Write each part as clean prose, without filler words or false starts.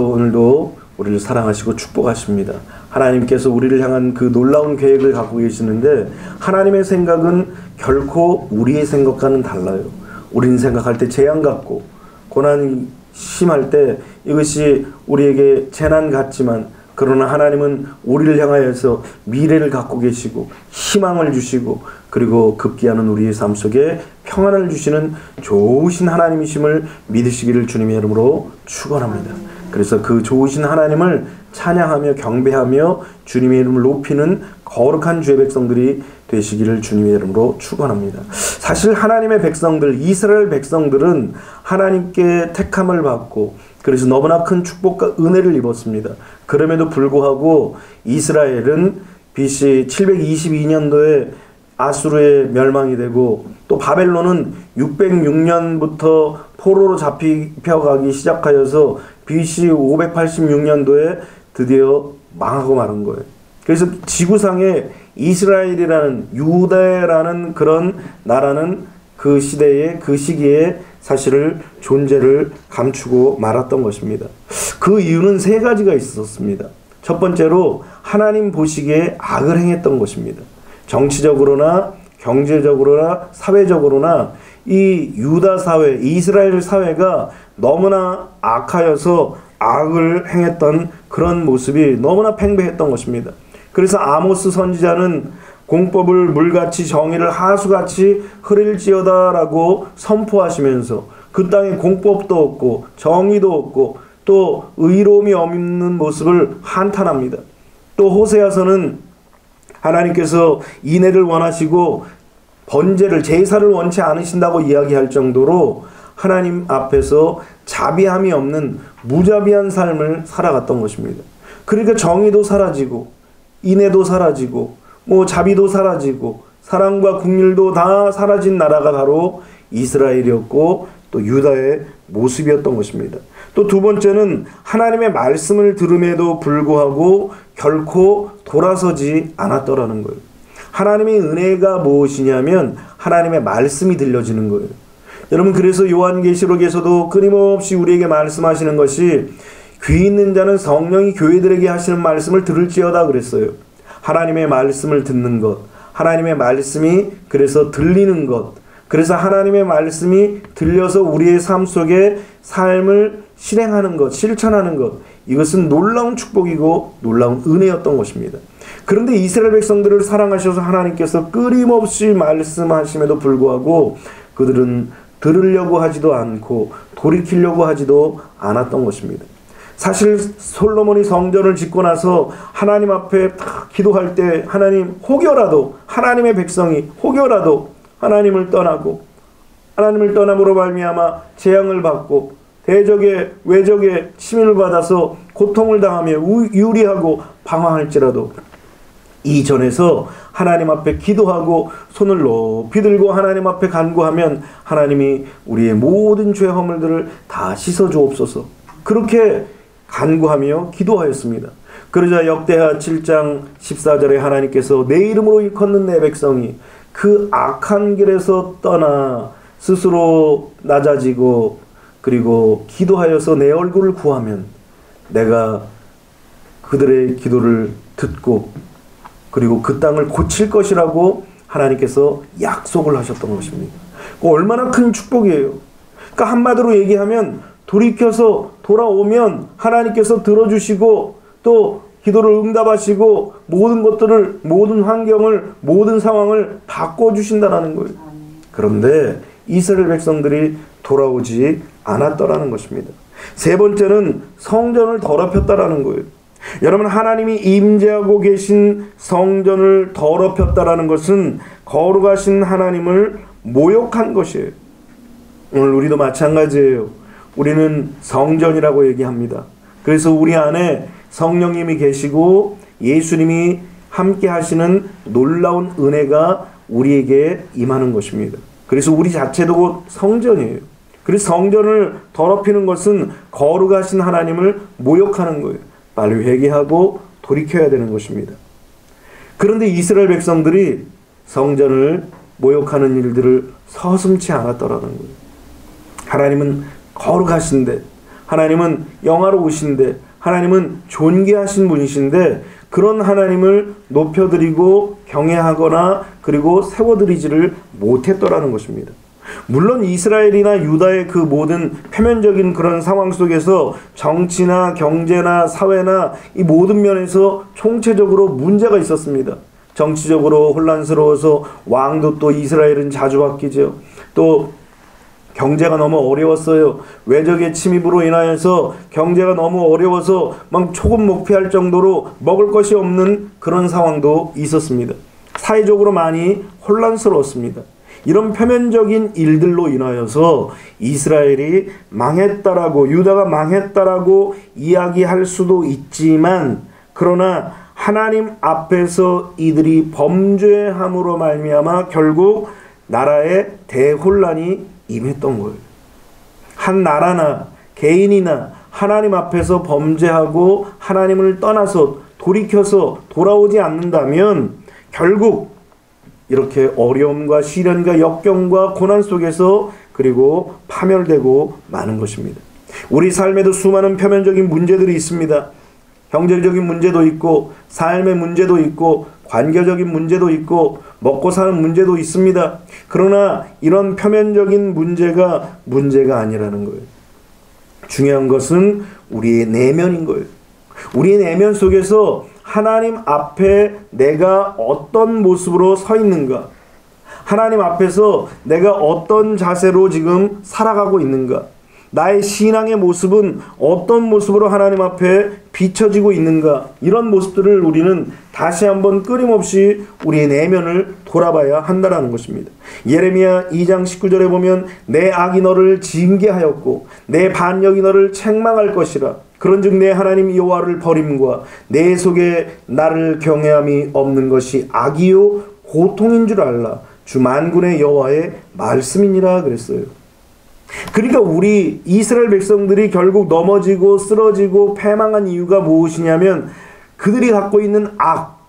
오늘도 우리를 사랑하시고 축복하십니다. 하나님께서 우리를 향한 그 놀라운 계획을 갖고 계시는데 하나님의 생각은 결코 우리의 생각과는 달라요. 우리는 생각할 때 재앙 같고 고난이 심할 때 이것이 우리에게 재난 같지만 그러나 하나님은 우리를 향하여서 미래를 갖고 계시고 희망을 주시고 그리고 급기야는 우리의 삶 속에 평안을 주시는 좋으신 하나님이심을 믿으시기를 주님의 이름으로 축원합니다. 그래서 그 좋으신 하나님을 찬양하며 경배하며 주님의 이름을 높이는 거룩한 주의 백성들이 되시기를 주님의 이름으로 축원합니다. 사실 하나님의 백성들, 이스라엘 백성들은 하나님께 택함을 받고 그래서 너무나 큰 축복과 은혜를 입었습니다. 그럼에도 불구하고 이스라엘은 BC 722년도에 아수르의 멸망이 되고 또 바벨론은 606년부터 포로로 잡혀가기 시작하여서 BC 586년도에 드디어 망하고 마는 거예요. 그래서 지구상에 이스라엘이라는 유다라는 그런 나라는 그 시대에 그 시기에 사실을 존재를 감추고 말았던 것입니다. 그 이유는 세 가지가 있었습니다. 첫 번째로 하나님 보시기에 악을 행했던 것입니다. 정치적으로나 경제적으로나 사회적으로나 이 유다 사회, 이스라엘 사회가 너무나 악하여서 악을 행했던 그런 모습이 너무나 팽배했던 것입니다. 그래서 아모스 선지자는 공법을 물같이 정의를 하수같이 흐릴지어다라고 선포하시면서 그 땅에 공법도 없고 정의도 없고 또 의로움이 없는 모습을 한탄합니다. 또 호세아서는 하나님께서 인애를 원하시고 번제를 제사를 원치 않으신다고 이야기할 정도로 하나님 앞에서 자비함이 없는 무자비한 삶을 살아갔던 것입니다. 그러니까 정의도 사라지고 인애도 사라지고 자비도 사라지고 사랑과 긍휼도 다 사라진 나라가 바로 이스라엘이었고 또 유다의 모습이었던 것입니다. 또 두 번째는 하나님의 말씀을 들음에도 불구하고 결코 돌아서지 않았더라는 거예요. 하나님의 은혜가 무엇이냐면 하나님의 말씀이 들려지는 거예요. 여러분, 그래서 요한계시록에서도 끊임없이 우리에게 말씀하시는 것이 귀 있는 자는 성령이 교회들에게 하시는 말씀을 들을지어다 그랬어요. 하나님의 말씀을 듣는 것, 하나님의 말씀이 그래서 들리는 것, 그래서 하나님의 말씀이 들려서 우리의 삶 속에 삶을 실행하는 것, 실천하는 것, 이것은 놀라운 축복이고 놀라운 은혜였던 것입니다. 그런데 이스라엘 백성들을 사랑하셔서 하나님께서 끊임없이 말씀하심에도 불구하고 그들은 들으려고 하지도 않고 돌이키려고 하지도 않았던 것입니다. 사실 솔로몬이 성전을 짓고 나서 하나님 앞에 기도할 때 하나님 혹여라도 하나님의 백성이 혹여라도 하나님을 떠나고 하나님을 떠남으로 말미암아 재앙을 받고 대적의 외적의 침입을 받아서 고통을 당하며 유리하고 방황할지라도 이전에서 하나님 앞에 기도하고 손을 높이 들고 하나님 앞에 간구하면 하나님이 우리의 모든 죄 허물들을 다 씻어 주옵소서. 그렇게 간구하며 기도하였습니다. 그러자 역대하 7장 14절에 하나님께서 내 이름으로 일컫는 내 백성이 그 악한 길에서 떠나 스스로 낮아지고 그리고 기도하여서 내 얼굴을 구하면 내가 그들의 기도를 듣고 그리고 그 땅을 고칠 것이라고 하나님께서 약속을 하셨던 것입니다. 얼마나 큰 축복이에요. 그러니까 한마디로 얘기하면 돌이켜서 돌아오면 하나님께서 들어주시고 또 기도를 응답하시고 모든 것들을, 모든 환경을, 모든 상황을 바꿔주신다는 거예요. 그런데 이스라엘 백성들이 돌아오지 않았더라는 것입니다. 세 번째는 성전을 더럽혔다라는 거예요. 여러분, 하나님이 임재하고 계신 성전을 더럽혔다라는 것은 거룩하신 하나님을 모욕한 것이에요. 오늘 우리도 마찬가지예요. 우리는 성전이라고 얘기합니다. 그래서 우리 안에 성령님이 계시고 예수님이 함께 하시는 놀라운 은혜가 우리에게 임하는 것입니다. 그래서 우리 자체도 곧 성전이에요. 그래서 성전을 더럽히는 것은 거룩하신 하나님을 모욕하는 거예요. 빨리 회개하고 돌이켜야 되는 것입니다. 그런데 이스라엘 백성들이 성전을 모욕하는 일들을 서슴지 않았더라는 거예요. 하나님은 거룩하신데 하나님은 영화로우신데, 하나님은 존귀하신 분이신데 그런 하나님을 높여드리고 경외하거나 그리고 세워드리지를 못했더라는 것입니다. 물론 이스라엘이나 유다의 그 모든 표면적인 그런 상황 속에서 정치나 경제나 사회나 이 모든 면에서 총체적으로 문제가 있었습니다. 정치적으로 혼란스러워서 왕도 또 이스라엘은 자주 바뀌죠. 또 경제가 너무 어려웠어요. 외적의 침입으로 인하여서 경제가 너무 어려워서 막 초급 목피할 정도로 먹을 것이 없는 그런 상황도 있었습니다. 사회적으로 많이 혼란스러웠습니다. 이런 표면적인 일들로 인하여서 이스라엘이 망했다라고, 유다가 망했다라고 이야기할 수도 있지만, 그러나 하나님 앞에서 이들이 범죄함으로 말미암아 결국 나라의 대혼란이 임했던 거예요. 한 나라나 개인이나 하나님 앞에서 범죄하고 하나님을 떠나서 돌이켜서 돌아오지 않는다면 결국 이렇게 어려움과 시련과 역경과 고난 속에서 그리고 파멸되고 마는 것입니다. 우리 삶에도 수많은 표면적인 문제들이 있습니다. 경제적인 문제도 있고, 삶의 문제도 있고, 관계적인 문제도 있고, 먹고 사는 문제도 있습니다. 그러나 이런 표면적인 문제가 문제가 아니라는 거예요. 중요한 것은 우리의 내면인 거예요. 우리의 내면 속에서 하나님 앞에 내가 어떤 모습으로 서 있는가, 하나님 앞에서 내가 어떤 자세로 지금 살아가고 있는가, 나의 신앙의 모습은 어떤 모습으로 하나님 앞에 비춰지고 있는가, 이런 모습들을 우리는 다시 한번 끊임없이 우리의 내면을 돌아봐야 한다는 것입니다. 예레미야 2장 19절에 보면 내 악이 너를 징계하였고 내 반역이 너를 책망할 것이라. 그런즉 내 하나님 여호와를 버림과 내 속에 나를 경외함이 없는 것이 악이요 고통인 줄 알라. 주 만군의 여호와의 말씀이니라 그랬어요. 그러니까 우리 이스라엘 백성들이 결국 넘어지고 쓰러지고 패망한 이유가 무엇이냐면 그들이 갖고 있는 악,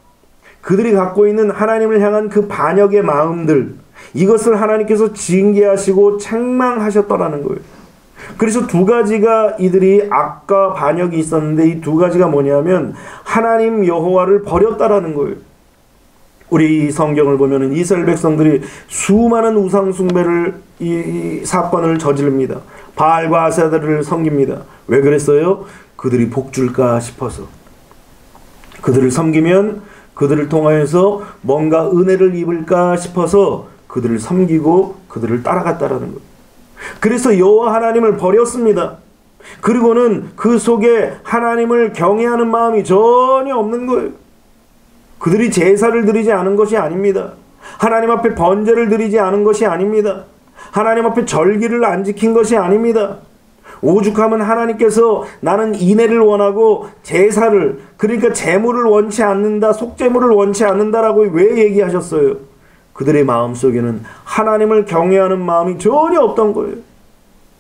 그들이 갖고 있는 하나님을 향한 그 반역의 마음들, 이것을 하나님께서 징계하시고 책망하셨더라는 거예요. 그래서 두 가지가 이들이 악과 반역이 있었는데 이 두 가지가 뭐냐면 하나님 여호와를 버렸다라는 거예요. 우리 성경을 보면은 이스라엘 백성들이 수많은 우상 숭배를 이 사건을 저지릅니다. 바알과 아세라를 섬깁니다. 왜 그랬어요? 그들이 복 줄까 싶어서. 그들을 섬기면 그들을 통하여서 뭔가 은혜를 입을까 싶어서 그들을 섬기고 그들을 따라갔다라는 거예요. 그래서 여호와 하나님을 버렸습니다. 그리고는 그 속에 하나님을 경외하는 마음이 전혀 없는 거예요. 그들이 제사를 드리지 않은 것이 아닙니다. 하나님 앞에 번제를 드리지 않은 것이 아닙니다. 하나님 앞에 절기를 안 지킨 것이 아닙니다. 오죽하면 하나님께서 나는 인애를 원하고 제사를, 그러니까 제물을 원치 않는다, 속제물을 원치 않는다라고 왜 얘기하셨어요? 그들의 마음속에는 하나님을 경외하는 마음이 전혀 없던 거예요.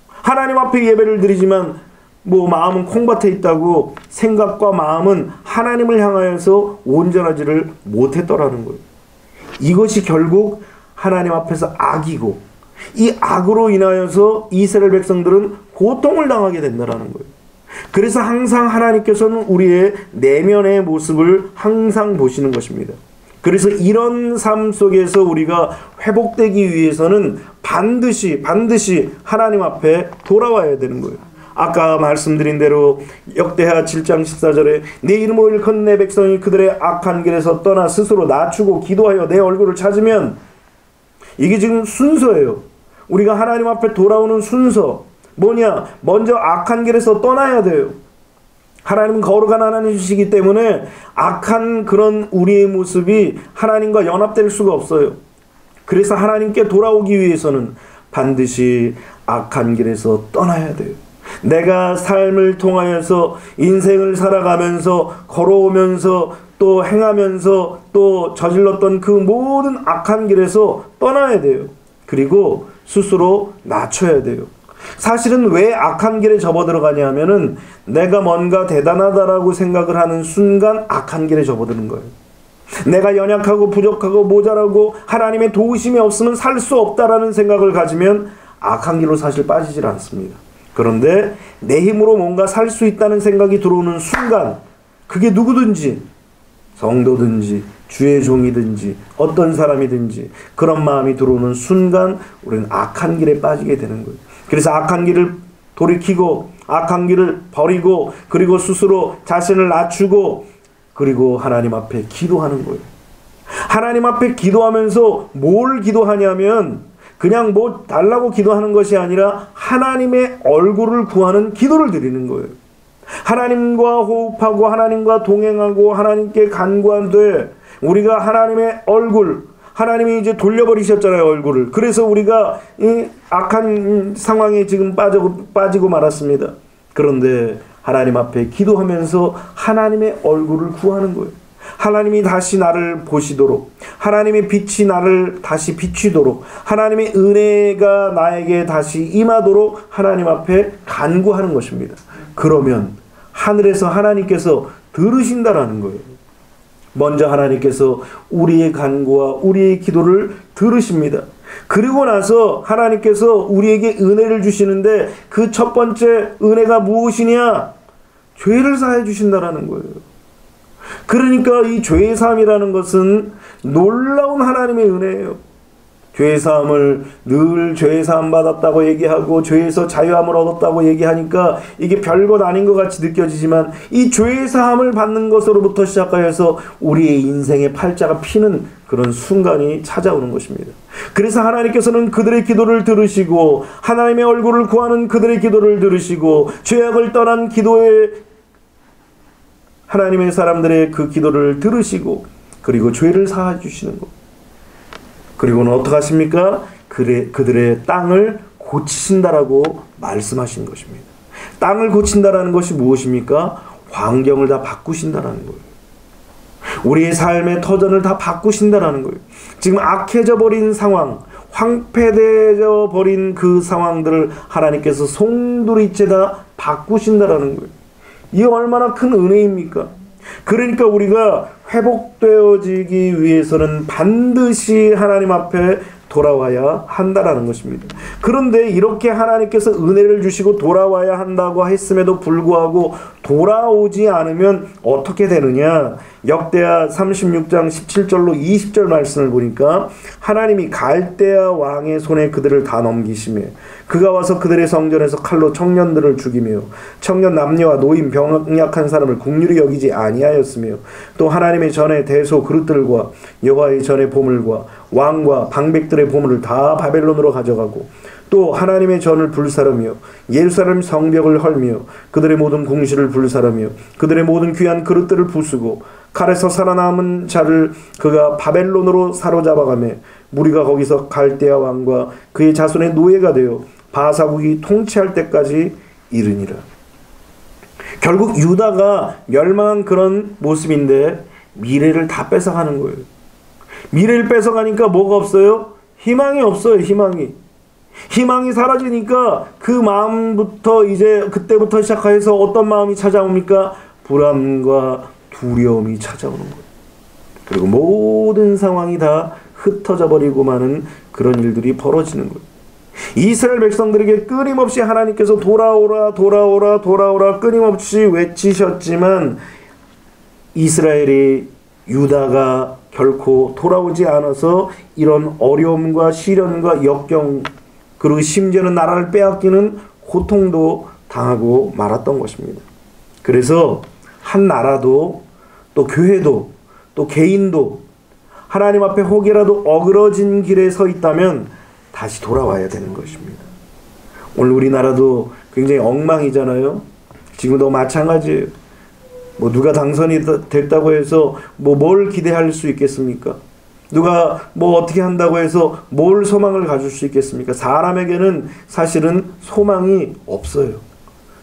하나님 앞에 예배를 드리지만 마음은 콩밭에 있다고 생각과 마음은 하나님을 향하여서 온전하지를 못했더라는 거예요. 이것이 결국 하나님 앞에서 악이고, 이 악으로 인하여서 이스라엘 백성들은 고통을 당하게 된다는 거예요. 그래서 항상 하나님께서는 우리의 내면의 모습을 항상 보시는 것입니다. 그래서 이런 삶 속에서 우리가 회복되기 위해서는 반드시 하나님 앞에 돌아와야 되는 거예요. 아까 말씀드린 대로 역대하 7장 14절에 내 이름으로 일컫는 내 백성이 그들의 악한 길에서 떠나 스스로 낮추고 기도하여 내 얼굴을 찾으면, 이게 지금 순서예요. 우리가 하나님 앞에 돌아오는 순서 뭐냐? 먼저 악한 길에서 떠나야 돼요. 하나님은 거룩한 하나님이시기 때문에 악한 그런 우리의 모습이 하나님과 연합될 수가 없어요. 그래서 하나님께 돌아오기 위해서는 반드시 악한 길에서 떠나야 돼요. 내가 삶을 통하여서 인생을 살아가면서 걸어오면서 또 행하면서 또 저질렀던 그 모든 악한 길에서 떠나야 돼요. 그리고 스스로 낮춰야 돼요. 사실은 왜 악한 길에 접어들어가냐 하면은 내가 뭔가 대단하다라고 생각을 하는 순간 악한 길에 접어드는 거예요. 내가 연약하고 부족하고 모자라고 하나님의 도우심이 없으면 살 수 없다라는 생각을 가지면 악한 길로 사실 빠지질 않습니다. 그런데 내 힘으로 뭔가 살 수 있다는 생각이 들어오는 순간, 그게 누구든지, 성도든지 주의 종이든지 어떤 사람이든지 그런 마음이 들어오는 순간 우리는 악한 길에 빠지게 되는 거예요. 그래서 악한 길을 돌이키고 악한 길을 버리고 그리고 스스로 자신을 낮추고 그리고 하나님 앞에 기도하는 거예요. 하나님 앞에 기도하면서 뭘 기도하냐면 그냥 뭐 달라고 기도하는 것이 아니라 하나님의 얼굴을 구하는 기도를 드리는 거예요. 하나님과 호흡하고 하나님과 동행하고 하나님께 간구한데 우리가 하나님의 얼굴, 하나님이 이제 돌려버리셨잖아요, 얼굴을. 그래서 우리가 이 악한 상황에 지금 빠지고 말았습니다. 그런데 하나님 앞에 기도하면서 하나님의 얼굴을 구하는 거예요. 하나님이 다시 나를 보시도록, 하나님의 빛이 나를 다시 비추도록, 하나님의 은혜가 나에게 다시 임하도록 하나님 앞에 간구하는 것입니다. 그러면 하늘에서 하나님께서 들으신다라는 거예요. 먼저 하나님께서 우리의 간구와 우리의 기도를 들으십니다. 그리고 나서 하나님께서 우리에게 은혜를 주시는데 그 첫 번째 은혜가 무엇이냐? 죄를 사해 주신다라는 거예요. 그러니까 이 죄의 사함이라는 것은 놀라운 하나님의 은혜예요. 죄의 사함을 늘 죄의 사함 받았다고 얘기하고 죄에서 자유함을 얻었다고 얘기하니까 이게 별것 아닌 것 같이 느껴지지만 이 죄의 사함을 받는 것으로부터 시작하여서 우리의 인생의 팔자가 피는 그런 순간이 찾아오는 것입니다. 그래서 하나님께서는 그들의 기도를 들으시고 하나님의 얼굴을 구하는 그들의 기도를 들으시고 죄악을 떠난 기도에 하나님의 사람들의 그 기도를 들으시고 그리고 죄를 사해 주시는 것. 그리고는 어떻게 하십니까? 그들의 땅을 고치신다라고 말씀하신 것입니다. 땅을 고친다라는 것이 무엇입니까? 환경을 다 바꾸신다라는 거예요. 우리의 삶의 터전을 다 바꾸신다라는 거예요. 지금 악해져 버린 상황, 황폐되어 버린 그 상황들을 하나님께서 송두리째 다 바꾸신다라는 거예요. 이게 얼마나 큰 은혜입니까? 그러니까 우리가 회복되어지기 위해서는 반드시 하나님 앞에 돌아와야 한다라는 것입니다. 그런데 이렇게 하나님께서 은혜를 주시고 돌아와야 한다고 했음에도 불구하고 돌아오지 않으면 어떻게 되느냐? 역대하 36장 17절로 20절 말씀을 보니까 하나님이 갈대아 왕의 손에 그들을 다 넘기시며 그가 와서 그들의 성전에서 칼로 청년들을 죽이며 청년 남녀와 노인 병약한 사람을 긍휼히 여기지 아니하였으며 또 하나님의 전에 대소 그릇들과 여호와의 전에 보물과 왕과 방백들의 보물을 다 바벨론으로 가져가고 또 하나님의 전을 불사르며 예루살렘 성벽을 헐며 그들의 모든 궁시를 불사르며 그들의 모든 귀한 그릇들을 부수고 칼에서 살아남은 자를 그가 바벨론으로 사로잡아가며 무리가 거기서 갈대아 왕과 그의 자손의 노예가 되어 바사국이 통치할 때까지 이르니라. 결국 유다가 멸망한 그런 모습인데 미래를 다 뺏어가는 거예요. 미래를 뺏어가니까 뭐가 없어요? 희망이 없어요. 희망이 사라지니까 그 마음부터 이제 그때부터 시작해서 어떤 마음이 찾아옵니까? 불안과 두려움이 찾아오는 거예요. 그리고 모든 상황이 다 흩어져 버리고 마는 그런 일들이 벌어지는 거예요. 이스라엘 백성들에게 끊임없이 하나님께서 돌아오라 돌아오라 돌아오라 끊임없이 외치셨지만 이스라엘이 유다가 결코 돌아오지 않아서 이런 어려움과 시련과 역경 그리고 심지어는 나라를 빼앗기는 고통도 당하고 말았던 것입니다. 그래서 한 나라도 또 교회도 또 개인도 하나님 앞에 혹이라도 어그러진 길에 서 있다면 다시 돌아와야 되는 것입니다. 오늘 우리나라도 굉장히 엉망이잖아요. 지금도 마찬가지예요. 뭐 누가 당선이 됐다고 해서 뭘 기대할 수 있겠습니까? 누가 뭐 어떻게 한다고 해서 뭘 소망을 가질 수 있겠습니까? 사람에게는 사실은 소망이 없어요.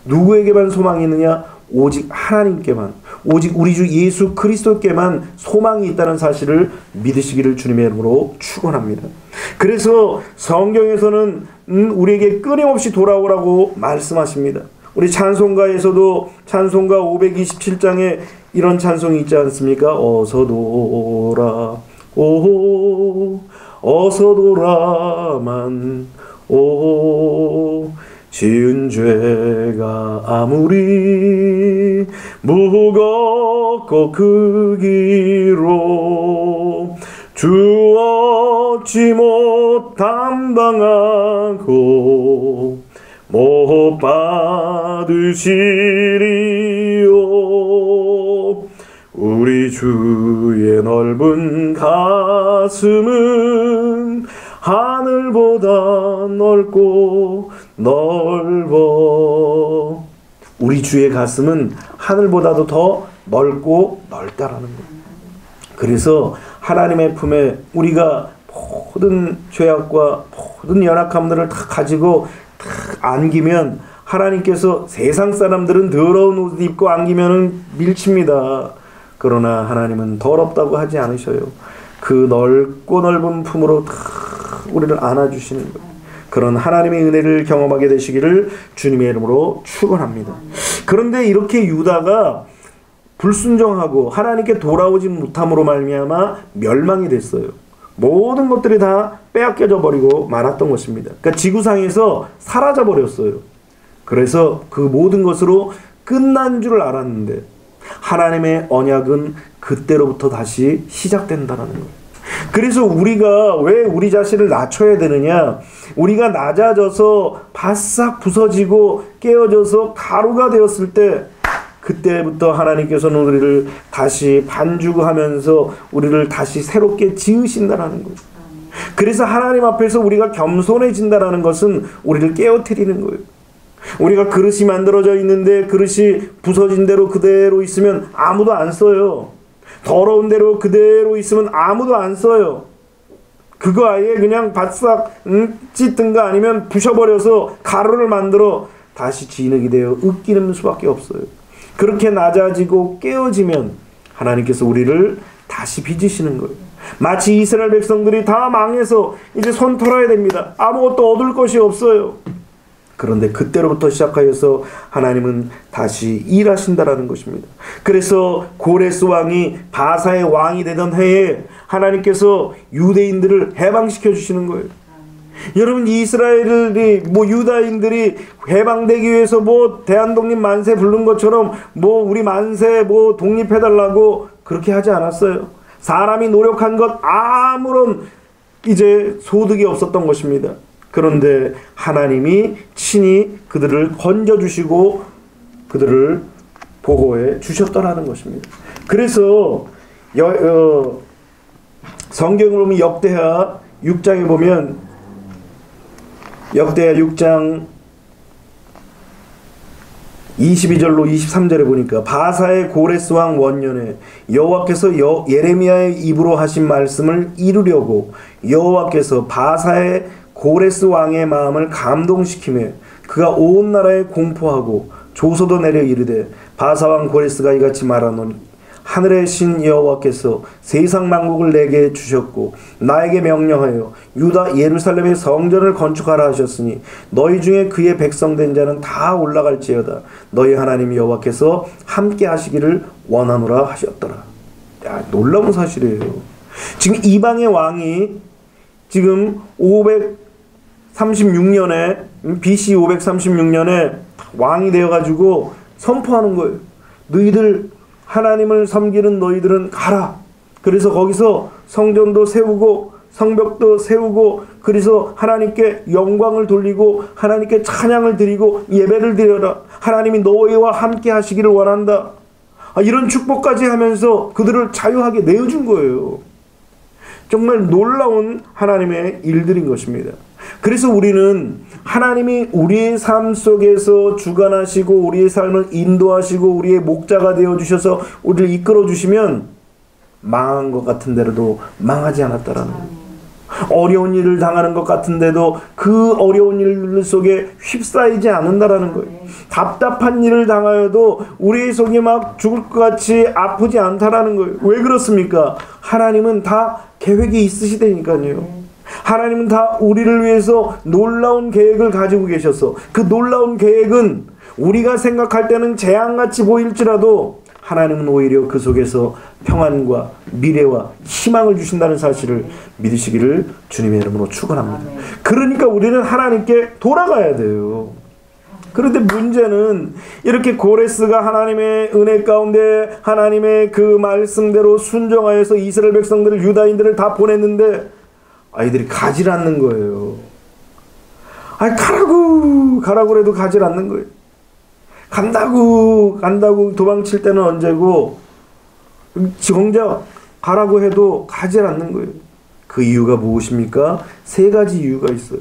누구에게만 소망이 있느냐? 오직 하나님께만, 오직 우리 주 예수 그리스도께만 소망이 있다는 사실을 믿으시기를 주님의 이름으로 축원합니다. 그래서 성경에서는 우리에게 끊임없이 돌아오라고 말씀하십니다. 우리 찬송가에서도 찬송가 527장에 이런 찬송이 있지 않습니까? 어서 돌아 오 어서 돌아만 오 지은 죄가 아무리 무겁고 크기로 주 얻지 못 담당하고 못 받으시리요. 우리 주의 넓은 가슴은 하늘보다 넓고 넓어. 우리 주의 가슴은 하늘보다도 더 넓고 넓다라는 거예요. 그래서 하나님의 품에 우리가 모든 죄악과 모든 연약함들을 다 가지고 다 안기면 하나님께서 세상 사람들은 더러운 옷 입고 안기면 밀칩니다. 그러나 하나님은 더럽다고 하지 않으셔요. 그 넓고 넓은 품으로 다 우리를 안아주시는 거예요. 그런 하나님의 은혜를 경험하게 되시기를 주님의 이름으로 축원합니다. 그런데 이렇게 유다가 불순종하고 하나님께 돌아오지 못함으로 말미암아 멸망이 됐어요. 모든 것들이 다 빼앗겨져 버리고 말았던 것입니다. 그러니까 지구상에서 사라져 버렸어요. 그래서 그 모든 것으로 끝난 줄 알았는데 하나님의 언약은 그때로부터 다시 시작된다는 거예요. 그래서 우리가 왜 우리 자신을 낮춰야 되느냐? 우리가 낮아져서 바싹 부서지고 깨어져서 가루가 되었을 때 그때부터 하나님께서는 우리를 다시 반죽하면서 우리를 다시 새롭게 지으신다라는 거예요. 그래서 하나님 앞에서 우리가 겸손해진다라는 것은 우리를 깨어뜨리는 거예요. 우리가 그릇이 만들어져 있는데 그릇이 부서진 대로 그대로 있으면 아무도 안 써요. 더러운 대로 그대로 있으면 아무도 안 써요. 그거 아예 그냥 바싹 찢든가 아니면 부셔버려서 가루를 만들어 다시 진흙이 되어 으깨는 수밖에 없어요. 그렇게 낮아지고 깨어지면 하나님께서 우리를 다시 빚으시는 거예요. 마치 이스라엘 백성들이 다 망해서 이제 손 털어야 됩니다. 아무것도 얻을 것이 없어요. 그런데 그때로부터 시작하여서 하나님은 다시 일하신다라는 것입니다. 그래서 고레스 왕이 바사의 왕이 되던 해에 하나님께서 유대인들을 해방시켜 주시는 거예요. 여러분, 이스라엘이 유다인들이 해방되기 위해서 대한독립 만세 부른 것처럼 우리 만세 독립해달라고 그렇게 하지 않았어요. 사람이 노력한 것 아무런 이제 소득이 없었던 것입니다. 그런데 하나님이 친히 그들을 건져주시고 그들을 보호해 주셨더라는 것입니다. 그래서 성경을 보면 역대하 6장에 보면 역대하 6장 22절로 23절에 보니까 바사의 고레스 왕 원년에 여호와께서 예레미야의 입으로 하신 말씀을 이루려고 여호와께서 바사의 고레스 왕의 마음을 감동시키며 그가 온 나라에 공포하고 조소도 내려 이르되 바사 왕 고레스가 이같이 말하노니 하늘의 신 여호와께서 세상 만국을 내게 주셨고 나에게 명령하여 유다 예루살렘의 성전을 건축하라 하셨으니 너희 중에 그의 백성된 자는 다 올라갈지어다. 너희 하나님 여호와께서 함께 하시기를 원하노라 하셨더라. 야, 놀라운 사실이에요. 지금 이방의 왕이 지금 536년에 BC 536년에 왕이 되어가지고 선포하는 거예요. 너희들 하나님을 섬기는 너희들은 가라. 그래서 거기서 성전도 세우고 성벽도 세우고 그래서 하나님께 영광을 돌리고 하나님께 찬양을 드리고 예배를 드려라. 하나님이 너희와 함께 하시기를 원한다. 이런 축복까지 하면서 그들을 자유하게 내어준 거예요. 정말 놀라운 하나님의 일들인 것입니다. 그래서 우리는 하나님이 우리의 삶 속에서 주관하시고 우리의 삶을 인도하시고 우리의 목자가 되어주셔서 우리를 이끌어주시면 망한 것 같은데도 망하지 않았다라는 거예요. 어려운 일을 당하는 것 같은데도 그 어려운 일 속에 휩싸이지 않는다라는 거예요. 답답한 일을 당하여도 우리의 속이 막 죽을 것 같이 아프지 않다라는 거예요. 왜 그렇습니까? 하나님은 다 계획이 있으시다니까요. 하나님은 다 우리를 위해서 놀라운 계획을 가지고 계셔서 그 놀라운 계획은 우리가 생각할 때는 재앙같이 보일지라도 하나님은 오히려 그 속에서 평안과 미래와 희망을 주신다는 사실을 믿으시기를 주님의 이름으로 축원합니다. 그러니까 우리는 하나님께 돌아가야 돼요. 그런데 문제는 이렇게 고레스가 하나님의 은혜 가운데 하나님의 그 말씀대로 순종하여서 이스라엘 백성들을, 유다인들을 다 보냈는데 아이들이 가질 않는 거예요. 아니, 가라고 해도 가질 않는 거예요. 간다고 도망칠 때는 언제고, 정작 가라고 해도 가질 않는 거예요. 그 이유가 무엇입니까? 세 가지 이유가 있어요.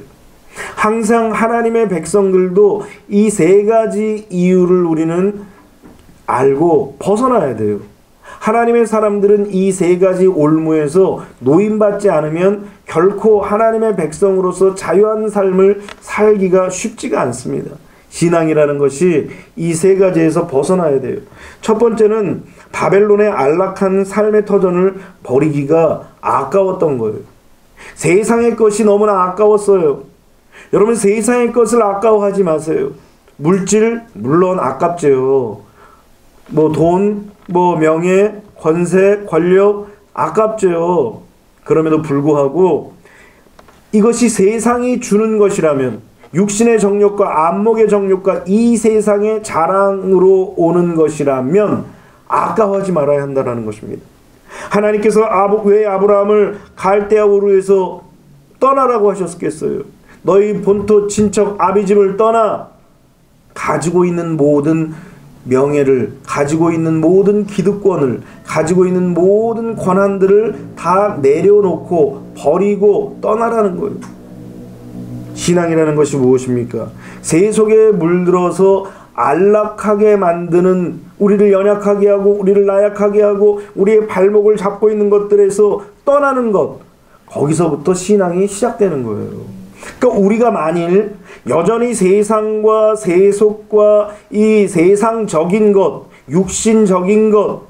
항상 하나님의 백성들도 이 세 가지 이유를 우리는 알고 벗어나야 돼요. 하나님의 사람들은 이 세 가지 올무에서 노임받지 않으면 결코 하나님의 백성으로서 자유한 삶을 살기가 쉽지가 않습니다. 신앙이라는 것이 이 세 가지에서 벗어나야 돼요. 첫 번째는 바벨론의 안락한 삶의 터전을 버리기가 아까웠던 거예요. 세상의 것이 너무나 아까웠어요. 여러분, 세상의 것을 아까워하지 마세요. 물질 물론 아깝죠. 돈, 명예, 권세, 권력 아깝죠. 그럼에도 불구하고 이것이 세상이 주는 것이라면, 육신의 정욕과 안목의 정욕과 이 세상의 자랑으로 오는 것이라면 아까워하지 말아야 한다는 것입니다. 하나님께서 왜 아브라함을 갈대아 우르에서 떠나라고 하셨겠어요? 너희 본토 친척 아비집을 떠나. 가지고 있는 모든 명예를, 가지고 있는 모든 기득권을, 가지고 있는 모든 권한들을 다 내려놓고 버리고 떠나라는 거예요. 신앙이라는 것이 무엇입니까? 세속에 물들어서 안락하게 만드는, 우리를 연약하게 하고 우리를 나약하게 하고 우리의 발목을 잡고 있는 것들에서 떠나는 것, 거기서부터 신앙이 시작되는 거예요. 그러니까 우리가 만일 여전히 세상과 세속과 이 세상적인 것, 육신적인 것,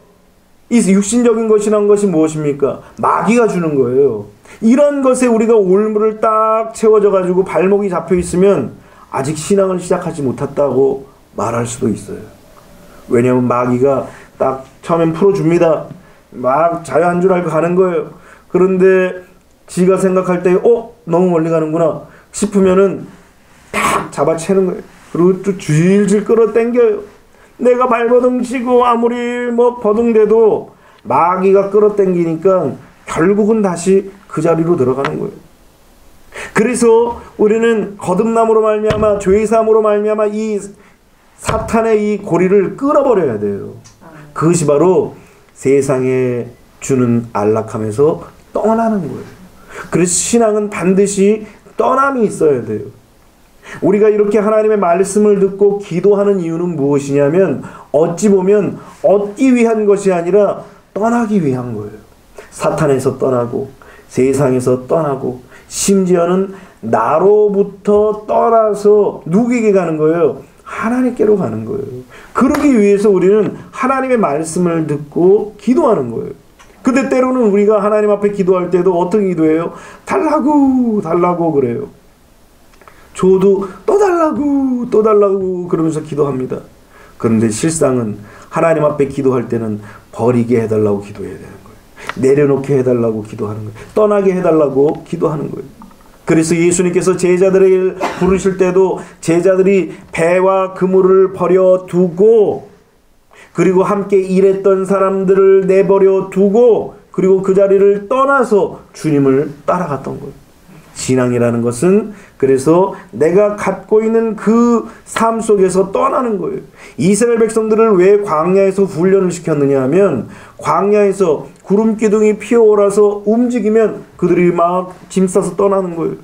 이 육신적인 것이란 것이 무엇입니까? 마귀가 주는 거예요. 이런 것에 우리가 올무를 딱 채워져 가지고 발목이 잡혀 있으면 아직 신앙을 시작하지 못했다고 말할 수도 있어요. 왜냐하면 마귀가 딱 처음엔 풀어줍니다. 막 자유한 줄 알고 가는 거예요. 그런데 지가 생각할 때 너무 멀리 가는구나 싶으면은 딱 잡아채는 거예요. 그리고 또 질질 끌어당겨요. 내가 발버둥 치고 아무리 버둥대도 마귀가 끌어당기니까 결국은 다시 그 자리로 들어가는 거예요. 그래서 우리는 거듭남으로 말미암아, 죄사함으로 말미암아 이 사탄의 이 고리를 끊어버려야 돼요. 그것이 바로 세상에 주는 안락함에서 떠나는 거예요. 그래서 신앙은 반드시 떠남이 있어야 돼요. 우리가 이렇게 하나님의 말씀을 듣고 기도하는 이유는 무엇이냐면, 어찌 보면 얻기 위한 것이 아니라 떠나기 위한 거예요. 사탄에서 떠나고 세상에서 떠나고 심지어는 나로부터 떠나서 누구에게 가는 거예요? 하나님께로 가는 거예요. 그러기 위해서 우리는 하나님의 말씀을 듣고 기도하는 거예요. 근데 때로는 우리가 하나님 앞에 기도할 때도 어떤 기도해요? 달라고 그래요. 줘도 또 달라고 그러면서 기도합니다. 그런데 실상은 하나님 앞에 기도할 때는 버리게 해달라고 기도해야 되는 거예요. 내려놓게 해달라고 기도하는 거예요. 떠나게 해달라고 기도하는 거예요. 그래서 예수님께서 제자들을 부르실 때도 제자들이 배와 그물을 버려두고, 그리고 함께 일했던 사람들을 내버려 두고, 그리고 그 자리를 떠나서 주님을 따라갔던 거예요. 신앙이라는 것은 그래서 내가 갖고 있는 그 삶 속에서 떠나는 거예요. 이스라엘 백성들을 왜 광야에서 훈련을 시켰느냐 하면, 광야에서 구름 기둥이 피어오라서 움직이면 그들이 막 짐 싸서 떠나는 거예요.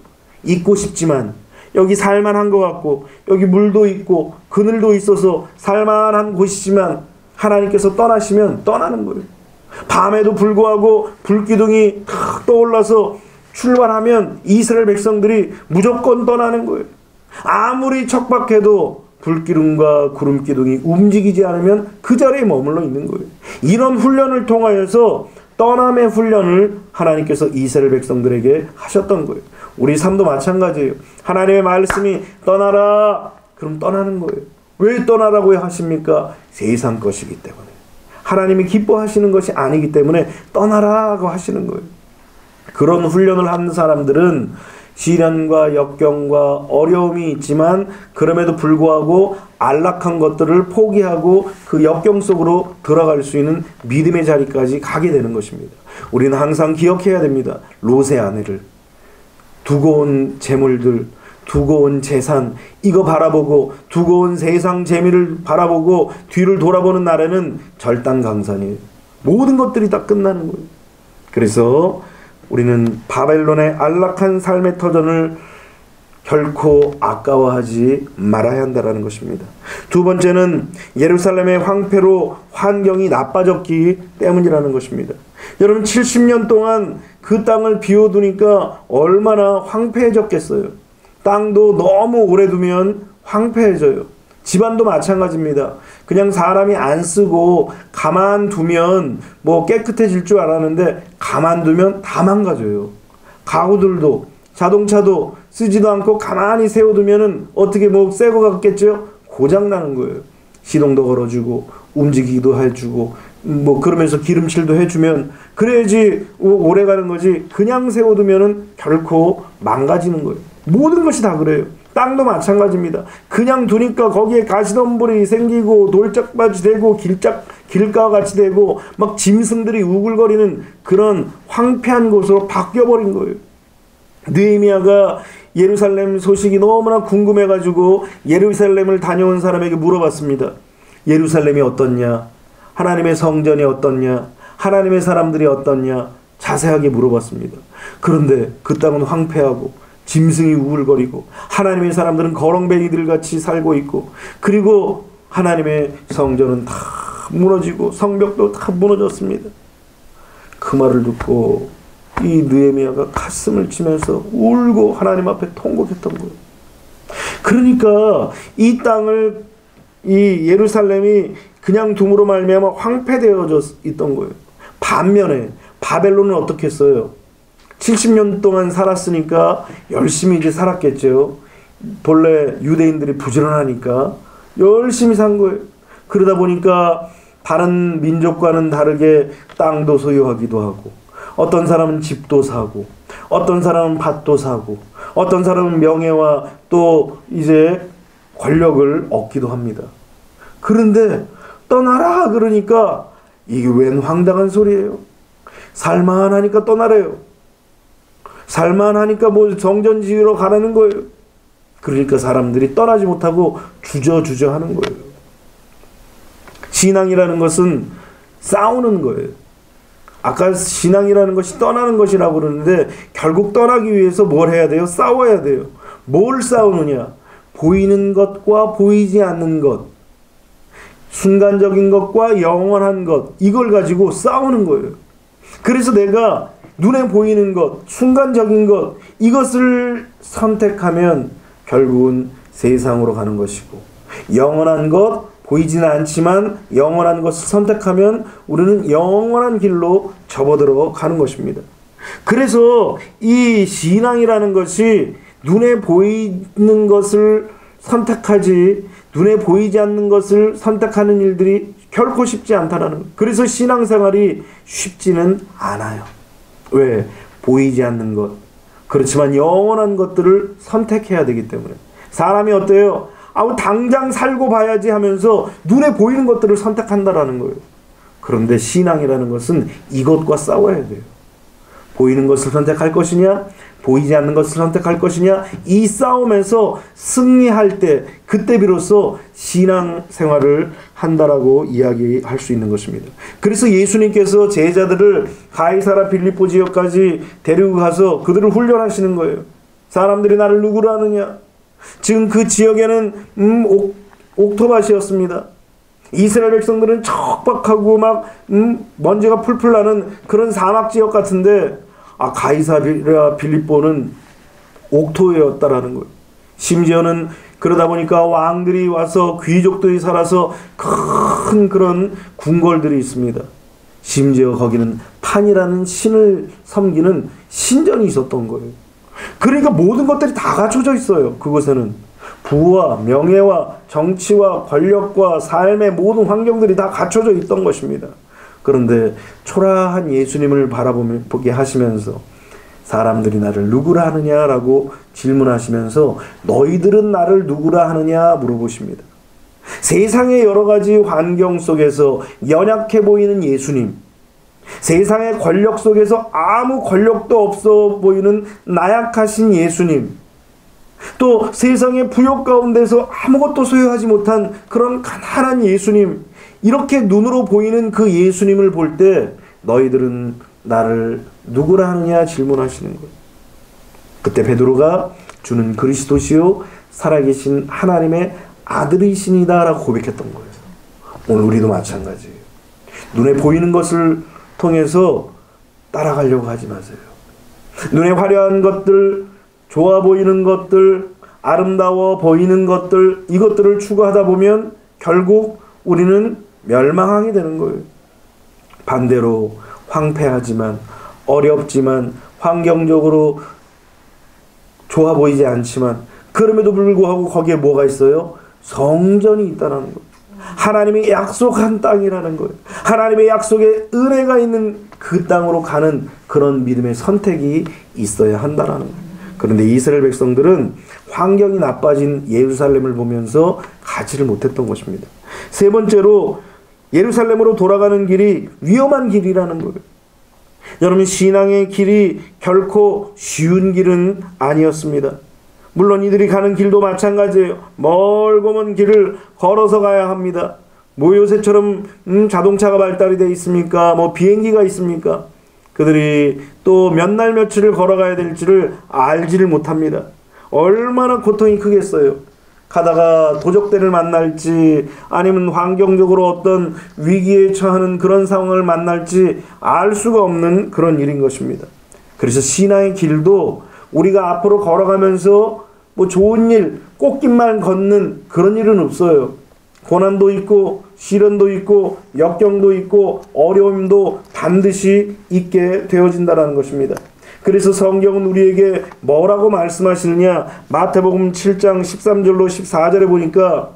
있고 싶지만, 여기 살만한 것 같고, 여기 물도 있고 그늘도 있어서 살만한 곳이지만 하나님께서 떠나시면 떠나는 거예요. 밤에도 불구하고 불기둥이 탁 떠올라서 출발하면 이스라엘 백성들이 무조건 떠나는 거예요. 아무리 척박해도 불기둥과 구름기둥이 움직이지 않으면 그 자리에 머물러 있는 거예요. 이런 훈련을 통하여서 떠남의 훈련을 하나님께서 이스라엘 백성들에게 하셨던 거예요. 우리 삶도 마찬가지예요. 하나님의 말씀이 떠나라, 그럼 떠나는 거예요. 왜 떠나라고 하십니까? 세상 것이기 때문에. 하나님이 기뻐하시는 것이 아니기 때문에 떠나라고 하시는 거예요. 그런 훈련을 한 사람들은 시련과 역경과 어려움이 있지만 그럼에도 불구하고 안락한 것들을 포기하고 그 역경 속으로 들어갈 수 있는 믿음의 자리까지 가게 되는 것입니다. 우리는 항상 기억해야 됩니다. 롯의 아내를 두고 온 재물들, 두고 온 재산, 이거 바라보고 두고 온 세상 재미를 바라보고 뒤를 돌아보는 날에는 절단강산이에요. 모든 것들이 다 끝나는 거예요. 그래서 우리는 바벨론의 안락한 삶의 터전을 결코 아까워하지 말아야 한다는 것입니다. 두 번째는 예루살렘의 황폐로 환경이 나빠졌기 때문이라는 것입니다. 여러분 70년 동안 그 땅을 비워두니까 얼마나 황폐해졌겠어요. 땅도 너무 오래 두면 황폐해져요. 집안도 마찬가지입니다. 그냥 사람이 안 쓰고 가만두면 뭐 깨끗해질 줄 알았는데 가만두면 다 망가져요. 가구들도 자동차도 쓰지도 않고 가만히 세워두면은 어떻게 뭐 새 거 같겠죠? 고장나는 거예요. 시동도 걸어주고 움직이기도 해주고 뭐 그러면서 기름칠도 해주면 그래야지 오래 가는 거지. 그냥 세워두면은 결코 망가지는 거예요. 모든 것이 다 그래요. 땅도 마찬가지입니다. 그냥 두니까 거기에 가시덤불이 생기고 돌짝밭이 되고 길가와 같이 되고 막 짐승들이 우글거리는 그런 황폐한 곳으로 바뀌어버린 거예요. 느헤미야가 예루살렘 소식이 너무나 궁금해가지고 예루살렘을 다녀온 사람에게 물어봤습니다. 예루살렘이 어떻냐? 하나님의 성전이 어떻냐? 하나님의 사람들이 어떻냐? 자세하게 물어봤습니다. 그런데 그 땅은 황폐하고 짐승이 우글거리고 하나님의 사람들은 거렁뱅이들 같이 살고 있고 그리고 하나님의 성전은 다 무너지고 성벽도 다 무너졌습니다. 그 말을 듣고 이 느헤미야가 가슴을 치면서 울고 하나님 앞에 통곡했던 거예요. 그러니까 이 땅을 이 예루살렘이 그냥 둠으로 말미암아 황폐되어져 있던 거예요. 반면에 바벨론은 어떻게 했어요? 70년 동안 살았으니까 열심히 이제 살았겠죠. 본래 유대인들이 부지런하니까 열심히 산 거예요. 그러다 보니까 다른 민족과는 다르게 땅도 소유하기도 하고 어떤 사람은 집도 사고 어떤 사람은 밭도 사고 어떤 사람은 명예와 또 이제 권력을 얻기도 합니다. 그런데 떠나라 그러니까 이게 웬 황당한 소리예요. 살만하니까 떠나래요. 살만하니까 뭐 정전 지으러 가라는 거예요. 그러니까 사람들이 떠나지 못하고 주저주저 하는 거예요. 신앙이라는 것은 싸우는 거예요. 아까 신앙이라는 것이 떠나는 것이라고 그러는데 결국 떠나기 위해서 뭘 해야 돼요? 싸워야 돼요. 뭘 싸우느냐? 보이는 것과 보이지 않는 것, 순간적인 것과 영원한 것, 이걸 가지고 싸우는 거예요. 그래서 내가 눈에 보이는 것, 순간적인 것, 이것을 선택하면 결국은 세상으로 가는 것이고 영원한 것, 보이지는 않지만 영원한 것을 선택하면 우리는 영원한 길로 접어들어 가는 것입니다. 그래서 이 신앙이라는 것이 눈에 보이는 것을 선택하지 눈에 보이지 않는 것을 선택하는 일들이 결코 쉽지 않다는 거예요. 그래서 신앙생활이 쉽지는 않아요. 왜? 보이지 않는 것. 그렇지만 영원한 것들을 선택해야 되기 때문에. 사람이 어때요? 당장 살고 봐야지 하면서 눈에 보이는 것들을 선택한다라는 거예요. 그런데 신앙이라는 것은 이것과 싸워야 돼요. 보이는 것을 선택할 것이냐, 보이지 않는 것을 선택할 것이냐, 이 싸움에서 승리할 때, 그때 비로소 신앙생활을 한다라고 이야기할 수 있는 것입니다. 그래서 예수님께서 제자들을 가이사라 빌립보 지역까지 데리고 가서 그들을 훈련하시는 거예요. 사람들이 나를 누구로 아느냐? 지금 그 지역에는 옥토밭이었습니다. 이스라엘 백성들은 척박하고 막 먼지가 풀풀 나는 그런 사막 지역 같은데 가이사랴 빌립보는 옥토였다라는 거예요. 심지어는 그러다 보니까 왕들이 와서 귀족들이 살아서 큰 그런 궁궐들이 있습니다. 심지어 거기는 판이라는 신을 섬기는 신전이 있었던 거예요. 그러니까 모든 것들이 다 갖춰져 있어요. 그곳에는 부와 명예와 정치와 권력과 삶의 모든 환경들이 다 갖춰져 있던 것입니다. 그런데 초라한 예수님을 바라보게 하시면서 사람들이 나를 누구라 하느냐라고 질문하시면서 너희들은 나를 누구라 하느냐 물어보십니다. 세상의 여러 가지 환경 속에서 연약해 보이는 예수님, 세상의 권력 속에서 아무 권력도 없어 보이는 나약하신 예수님, 또 세상의 부욕 가운데서 아무것도 소유하지 못한 그런 가난한 예수님, 이렇게 눈으로 보이는 그 예수님을 볼 때 너희들은 나를 누구라 하느냐 질문하시는 거예요. 그때 베드로가 주는 그리스도시요 살아계신 하나님의 아들이시니다 라고 고백했던 거예요. 오늘 우리도 마찬가지예요. 눈에 보이는 것을 통해서 따라가려고 하지 마세요. 눈에 화려한 것들, 좋아 보이는 것들, 아름다워 보이는 것들, 이것들을 추구하다 보면 결국 우리는 멸망하게 되는 거예요. 반대로 황폐하지만, 어렵지만, 환경적으로 좋아 보이지 않지만 그럼에도 불구하고 거기에 뭐가 있어요? 성전이 있다는 거예요. 하나님이 약속한 땅이라는 거예요. 하나님의 약속에 은혜가 있는 그 땅으로 가는 그런 믿음의 선택이 있어야 한다는 거예요. 그런데 이스라엘 백성들은 환경이 나빠진 예루살렘을 보면서 가지를 못했던 것입니다. 세 번째로 예루살렘으로 돌아가는 길이 위험한 길이라는 거예요. 여러분, 신앙의 길이 결코 쉬운 길은 아니었습니다. 물론 이들이 가는 길도 마찬가지예요. 멀고 먼 길을 걸어서 가야 합니다. 뭐 요새처럼 자동차가 발달이 되어 있습니까? 뭐 비행기가 있습니까? 그들이 또 몇 날 며칠을 걸어가야 될지를 알지를 못합니다. 얼마나 고통이 크겠어요. 가다가 도적대를 만날지 아니면 환경적으로 어떤 위기에 처하는 그런 상황을 만날지 알 수가 없는 그런 일인 것입니다. 그래서 신앙의 길도 우리가 앞으로 걸어가면서 뭐 좋은 일, 꽃길만 걷는 그런 일은 없어요. 고난도 있고 시련도 있고 역경도 있고 어려움도 반드시 있게 되어진다는 것입니다. 그래서 성경은 우리에게 뭐라고 말씀하시느냐? 마태복음 7장 13절로 14절에 보니까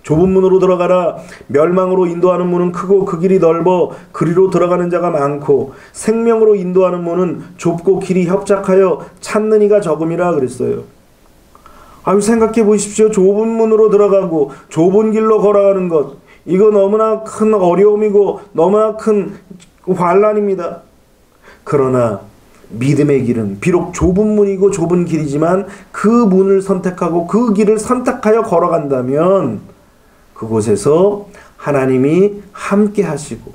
좁은 문으로 들어가라. 멸망으로 인도하는 문은 크고 그 길이 넓어 그리로 들어가는 자가 많고 생명으로 인도하는 문은 좁고 길이 협착하여 찾는 이가 적음이라 그랬어요. 아유, 생각해 보십시오. 좁은 문으로 들어가고 좁은 길로 걸어가는 것, 이거 너무나 큰 어려움이고 너무나 큰 환난입니다. 그러나 믿음의 길은 비록 좁은 문이고 좁은 길이지만 그 문을 선택하고 그 길을 선택하여 걸어간다면 그곳에서 하나님이 함께 하시고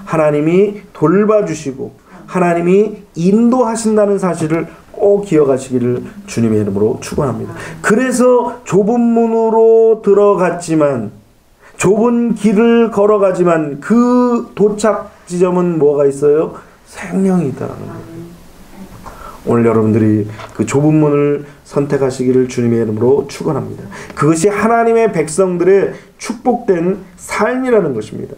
하나님이 돌봐주시고 하나님이 인도하신다는 사실을 꼭 기억하시기를 주님의 이름으로 축원합니다. 그래서 좁은 문으로 들어갔지만 좁은 길을 걸어가지만 그 도착 지점은 뭐가 있어요? 생명이 있다는 거예요. 오늘 여러분들이 그 좁은 문을 선택하시기를 주님의 이름으로 축원합니다. 그것이 하나님의 백성들의 축복된 삶이라는 것입니다.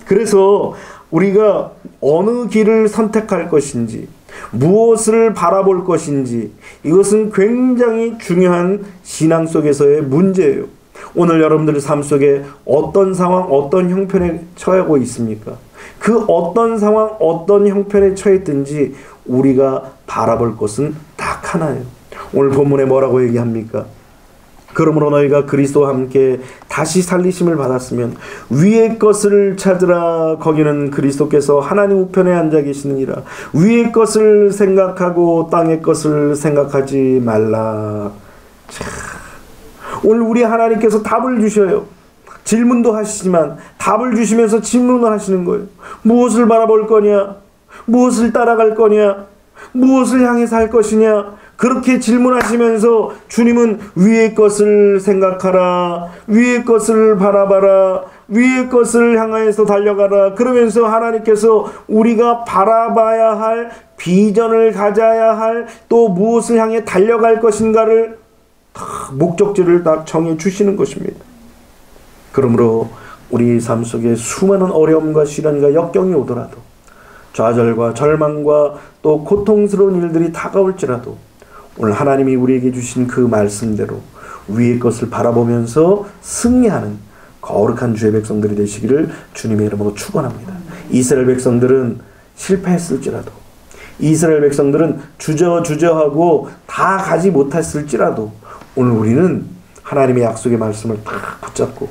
그래서 우리가 어느 길을 선택할 것인지, 무엇을 바라볼 것인지, 이것은 굉장히 중요한 신앙 속에서의 문제예요. 오늘 여러분들의 삶 속에 어떤 상황, 어떤 형편에 처하고 있습니까? 그 어떤 상황, 어떤 형편에 처했든지 우리가 바라볼 것은 딱 하나예요. 오늘 본문에 뭐라고 얘기합니까? 그러므로 너희가 그리스도와 함께 다시 살리심을 받았으면 위의 것을 찾으라. 거기는 그리스도께서 하나님 우편에 앉아 계시느니라. 위의 것을 생각하고 땅의 것을 생각하지 말라. 자, 오늘 우리 하나님께서 답을 주셔요. 질문도 하시지만 답을 주시면서 질문을 하시는 거예요. 무엇을 바라볼 거냐? 무엇을 따라갈 거냐? 무엇을 향해 살 것이냐? 그렇게 질문하시면서 주님은 위의 것을 생각하라. 위의 것을 바라봐라. 위의 것을 향하여서 달려가라. 그러면서 하나님께서 우리가 바라봐야 할 비전을 가져야 할 또 무엇을 향해 달려갈 것인가를 목적지를 딱 정해 주시는 것입니다. 그러므로 우리 삶 속에 수많은 어려움과 시련과 역경이 오더라도 좌절과 절망과 또 고통스러운 일들이 다가올지라도 오늘 하나님이 우리에게 주신 그 말씀대로 위의 것을 바라보면서 승리하는 거룩한 주의 백성들이 되시기를 주님의 이름으로 축원합니다. 이스라엘 백성들은 실패했을지라도 이스라엘 백성들은 주저주저하고 다 가지 못했을지라도 오늘 우리는 하나님의 약속의 말씀을 다 붙잡고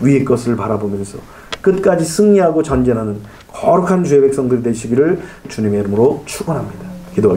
위의 것을 바라보면서 끝까지 승리하고 전진하는 거룩한 주의 백성들이 되시기를 주님의 이름으로 축원합니다. 기도하겠습니다.